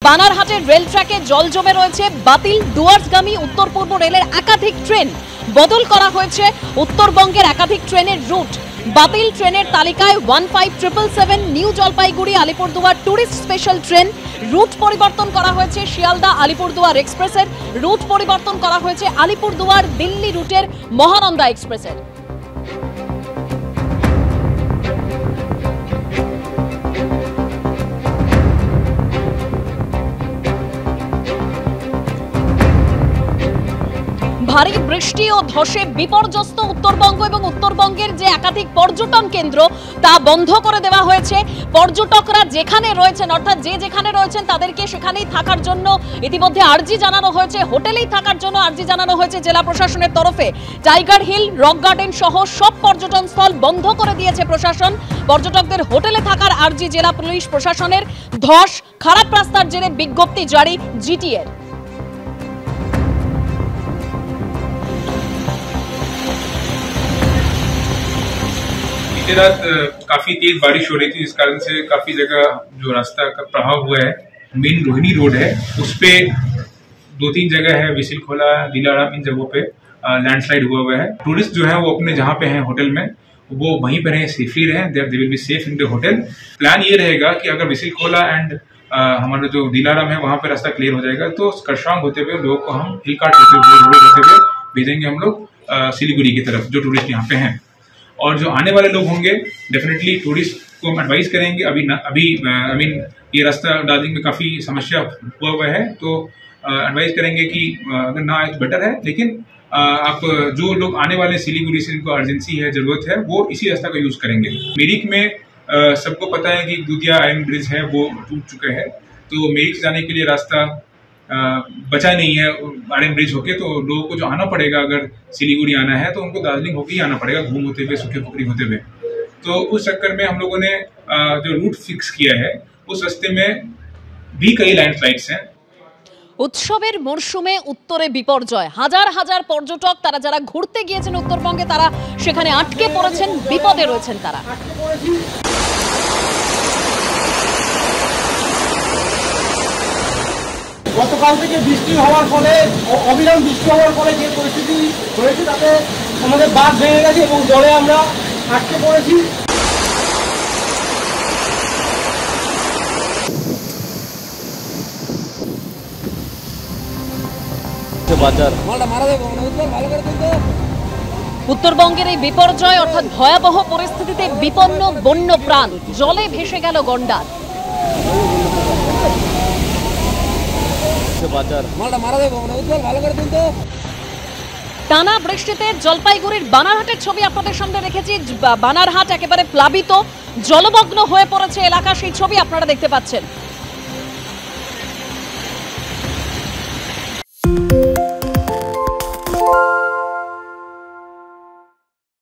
বানারহাটের rail ট্র্যাকে জল জমে রয়েছে। বাতিল ডুয়ার্সগামী উত্তর পূর্ব রেলের একাধিক ট্রেন, বদল করা হয়েছে উত্তরবঙ্গের একাধিক ট্রেনের রুট। বাতিল ট্রেনের তালিকায় 15777 new Jalpaiguri Alipurduar tourist special train. Route পরিবর্তন করা হয়েছে শিয়ালদা আলিপুরদুয়ার এক্সপ্রেসের, রুট পরিবর্তন করা হয়েছে আলিপুরদুয়ার দিল্লি রুটের মহানন্দা এক্সপ্রেসের। ভারী বৃষ্টি ও ধসে বিপর্যস্ত উত্তরবঙ্গ এবং উত্তরবঙ্গের যে একাধিক পর্যটন কেন্দ্র তা বন্ধ করে দেওয়া হয়েছে। পর্যটকরা যেখানে রয়েছেন, অর্থাৎ যেখানে রয়েছেন তাদেরকে সেখানেই থাকার জন্য ইতিমধ্যে আর্জি জানানো হয়েছে। হোটেলেই থাকার জন্য আর্জি জানানো হয়েছে জেলা প্রশাসনের তরফে। টাইগার হিল, রক গার্ডেন সহ সব পর্যটন স্থল বন্ধ করে দিয়েছে প্রশাসন। পর্যটকদের হোটেলে থাকার আর্জি জেলা পুলিশ প্রশাসনের। ধস, খারাপ রাস্তার জেরে বিজ্ঞপ্তি জারি জিটিএর। बीती रात काफी तेज बारिश हो रही थी, जिस कारण से काफी जगह जो रास्ता का प्रभाव हुआ है। मेन रोहिणी रोड है, उस पे 2-3 जगह है, विसिल खोला, दिलाराम, इन जगहों पे लैंडस्लाइड हुआ है। टूरिस्ट जो है वो अपने जहाँ पे हैं होटल में, वो वहीं पर रहें, सेफली रहें, they will be safe in the hotel. Plan ये रहेगा कि अगर विसिल खोला एंड हमारा जो दिलाराम है वहाँ पे रास्ता क्लियर हो जाएगा तो करशांग होते हुए लोगों को हम हिल कार्ट होते हुए भेजेंगे हम लोग सिलीगुड़ी की तरफ, जो टूरिस्ट यहाँ पे हैं। और जो आने वाले लोग होंगे डेफिनेटली टूरिस्ट को हम एडवाइस करेंगे। अभी आई मीन ये रास्ता दार्जिलिंग में काफ़ी समस्या हुआ है, तो एडवाइस करेंगे कि अगर ना आए तो बेटर है, लेकिन आप जो लोग आने वाले सिलीगुड़ी से जिनको अर्जेंसी है, ज़रूरत है, वो इसी रास्ता का यूज़ करेंगे। मिरिक में सबको पता है कि दुधिया आयरन ब्रिज है वो टूट चुके हैं, तो मिरिक से जाने के लिए रास्ता बचा नहीं है आयरन ब्रिज होके, तो लोगों को जो आना पड़ेगा, अगर सिलीगुड़ी आना है तो उनको दार्जिलिंग होके ही आना पड़ेगा, घूम होते हुए, सूखे पोखरी होते हुए। तो उस चक्कर में हम लोगों ने जो रूट फिक्स किया है, उस रास्ते में भी कई लैंडस्लाइड्स हैं। উৎসবের মরশুমে উত্তরে বিপর্যয়। হাজার হাজার পর্যটক তারা যারা ঘুরতে গিয়েছেন উত্তরবঙ্গে, তারা সেখানে আটকে পড়েছেন, বিপদে রয়েছেন তারা। গতকাল থেকে বৃষ্টি হওয়ার ফলে, অবিরাম বৃষ্টি হওয়ার ফলে যে পরিস্থিতি হয়েছে তাতে আমাদের বাঁধ ভেঙে গেছে এবং জলে আমরা আটকে পড়েছি। উত্তরবঙ্গের এই বিপর্যয় অর্থাৎ ভয়াবহ পরিস্থিতিতে বিপন্ন বন্য প্রাণ, জলে ভেসে গেল গন্ডার। টানা বৃষ্টিতে জলপাইগুড়ির বানারহাটের ছবি আপনাদের সামনে রেখেছি। বানারহাট একেবারে প্লাবিত, জলমগ্ন হয়ে পড়েছে এলাকা, সেই ছবি আপনারা দেখতে পাচ্ছেন।